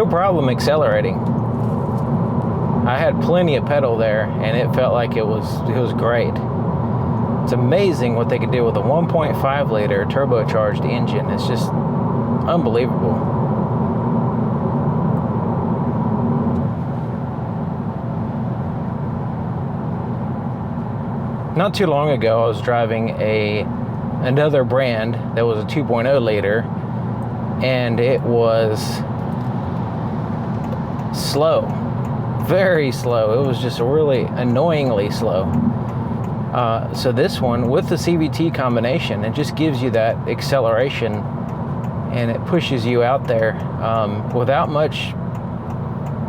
no problem accelerating. I had plenty of pedal there, and it felt like it was great. It's amazing what they could do with a 1.5 liter turbocharged engine. It's just unbelievable. Not too long ago, I was driving another brand that was a 2.0 liter, and it was slow, very slow. It was just really annoyingly slow. So this one, with the CVT combination, it just gives you that acceleration, and it pushes you out there without much.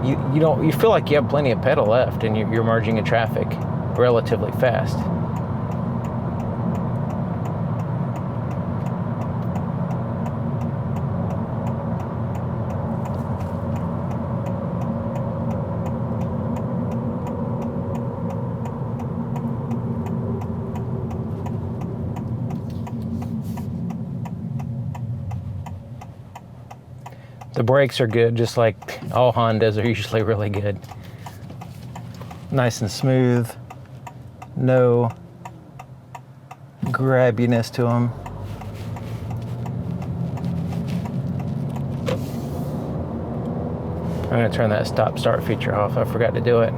You feel like you have plenty of pedal left, and you're merging in traffic relatively fast. The brakes are good, just like all Hondas are usually really good. Nice and smooth, no grabbiness to them. I'm gonna turn that stop-start feature off. I forgot to do it.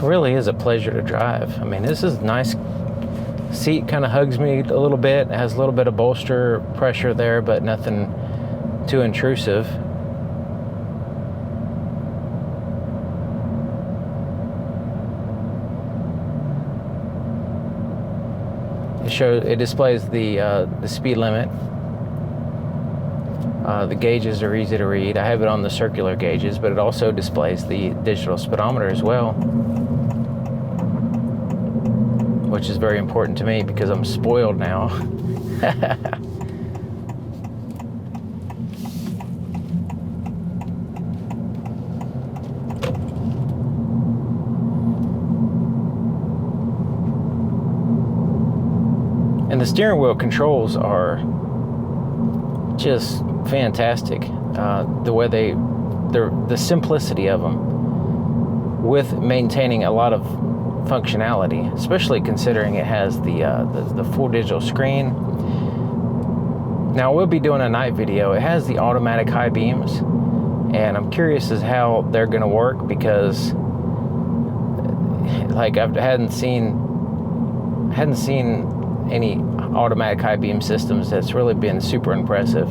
Really is a pleasure to drive. I mean, this is nice. Seat kind of hugs me a little bit. It has a little bit of bolster pressure there, but nothing too intrusive. It displays the speed limit. The gauges are easy to read. I have it on the circular gauges, but it also displays the digital speedometer as well, which is very important to me because I'm spoiled now. And the steering wheel controls are just fantastic. The way the simplicity of them, with maintaining a lot of functionality, especially considering it has the full digital screen. Now we'll be doing a night video. It has the automatic high beams, and I'm curious as how they're going to work, because like I hadn't seen any automatic high beam systems that's really been super impressive.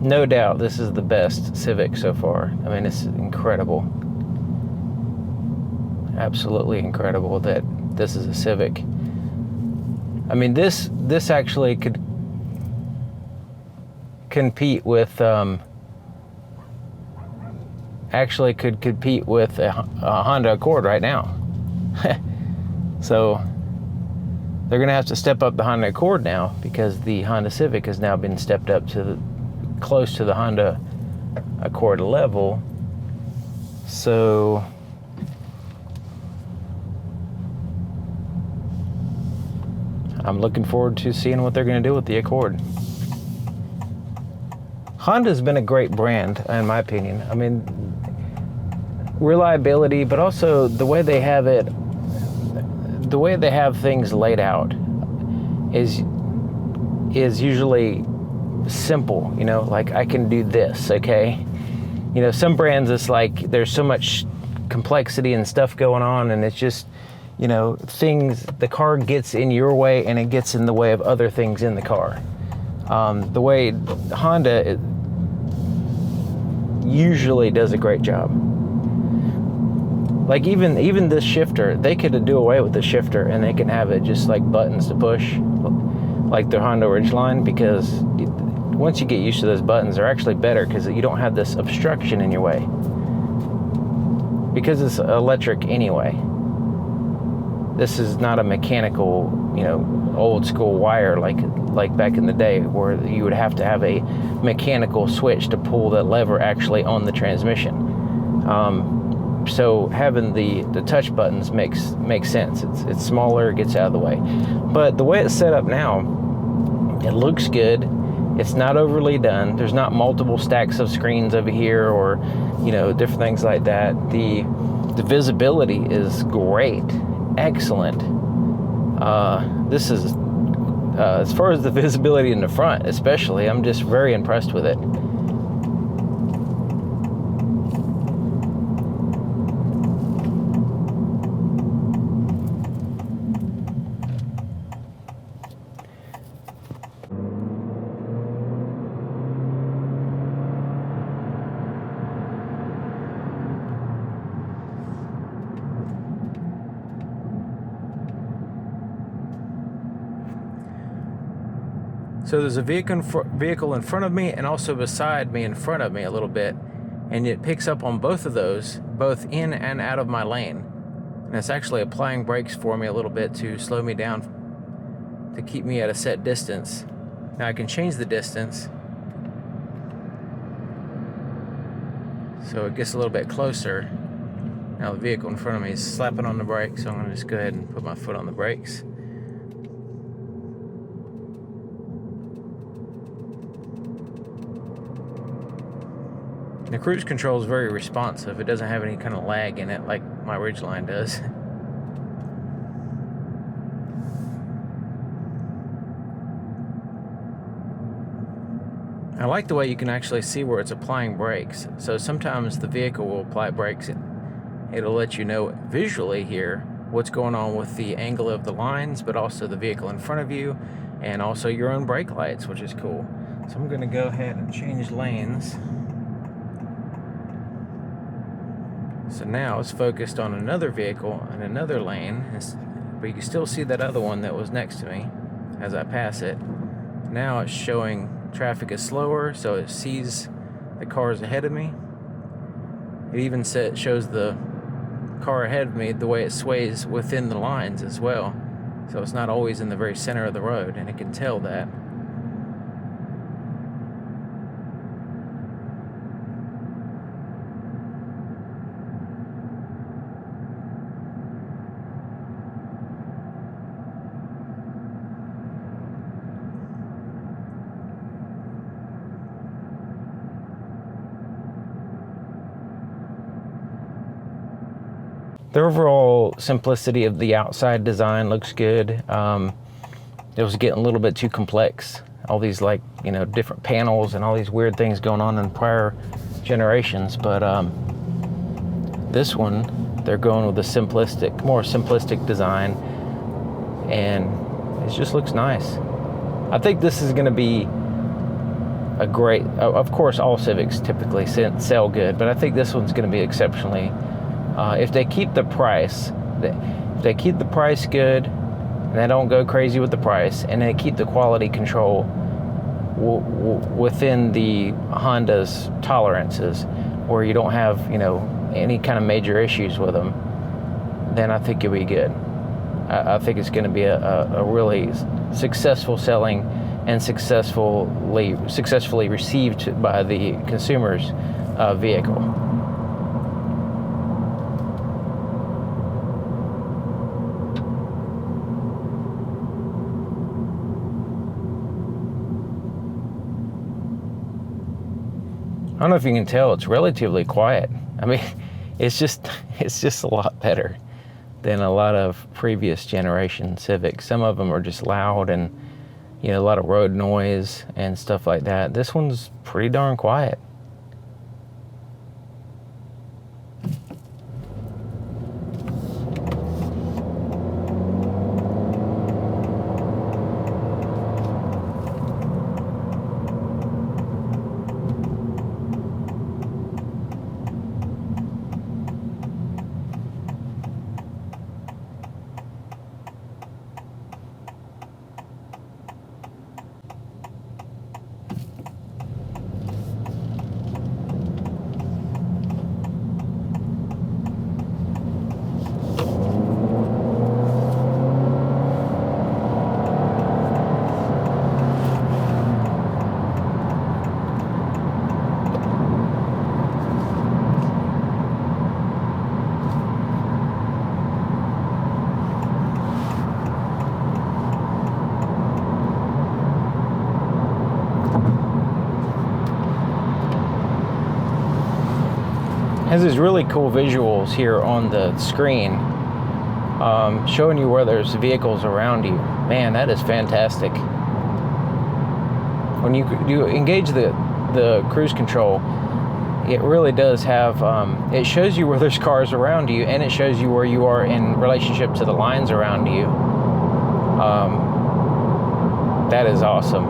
No doubt this is the best Civic so far. I mean, it's incredible. Absolutely incredible that this is a Civic. I mean, this actually could compete with a Honda Accord right now. So they're gonna have to step up the Honda Accord now, because the Honda Civic has now been stepped up to close to the Honda Accord level. So I'm looking forward to seeing what they're going to do with the Accord. Honda's been a great brand, in my opinion. I mean, reliability, but also the way they have things laid out is usually simple, you know, like I can do this, okay? You know, some brands, it's like there's so much complexity and stuff going on, and it's just, you know, the car gets in your way and it gets in the way of other things in the car. The way Honda usually does a great job. Like even this shifter, they could do away with the shifter and they can have it just like buttons to push, like the Honda Ridgeline, because once you get used to those buttons, they're actually better because you don't have this obstruction in your way. Because it's electric anyway. This is not a mechanical, old school wire like back in the day where you would have to have a mechanical switch to pull the lever actually on the transmission. So having the touch buttons makes sense. It's smaller, it gets out of the way. But the way it's set up now, it looks good. It's not overly done. There's not multiple stacks of screens over here or different things like that. The visibility is great, excellent. This is as far as the visibility in the front, especially, I'm just very impressed with it. So there's a vehicle in front of me and also beside me in front of me a little bit, and it picks up on both of those, both in and out of my lane. And it's actually applying brakes for me a little bit to slow me down, to keep me at a set distance. Now I can change the distance so it gets a little bit closer. Now the vehicle in front of me is slapping on the brakes, so I'm going to just go ahead and put my foot on the brakes. The cruise control is very responsive. It doesn't have any kind of lag in it like my Ridgeline does. I like the way you can actually see where it's applying brakes. So sometimes the vehicle will apply brakes and it'll let you know visually here what's going on with the angle of the lines, but also the vehicle in front of you and also your own brake lights, which is cool. So I'm going to go ahead and change lanes. So now it's focused on another vehicle in another lane, but you can still see that other one that was next to me as I pass it. Now it's showing traffic is slower, so it sees the cars ahead of me. It even shows the car ahead of me the way it sways within the lines as well. So it's not always in the very center of the road, and it can tell that. The overall simplicity of the outside design looks good. It was getting a little bit too complex. All these different panels and all these weird things going on in prior generations. But this one, they're going with a more simplistic design, and it just looks nice. I think this is going to be a great. Of course, all Civics typically sell good, but I think this one's going to be exceptionally. If they keep the price good, and they don't go crazy with the price, and they keep the quality control within the Honda's tolerances, where you don't have any kind of major issues with them, then I think you'll be good. I think it's going to be a really successful selling and successfully received by the consumer's vehicle. I don't know if you can tell, it's relatively quiet. I mean, it's just a lot better than a lot of previous generation Civics. Some of them are just loud and a lot of road noise and stuff like that. This one's pretty darn quiet. has these really cool visuals here on the screen, showing you where there's vehicles around you. Man, that is fantastic. When you engage the cruise control, it really does have, it shows you where there's cars around you, and it shows you where you are in relationship to the lines around you. That is awesome.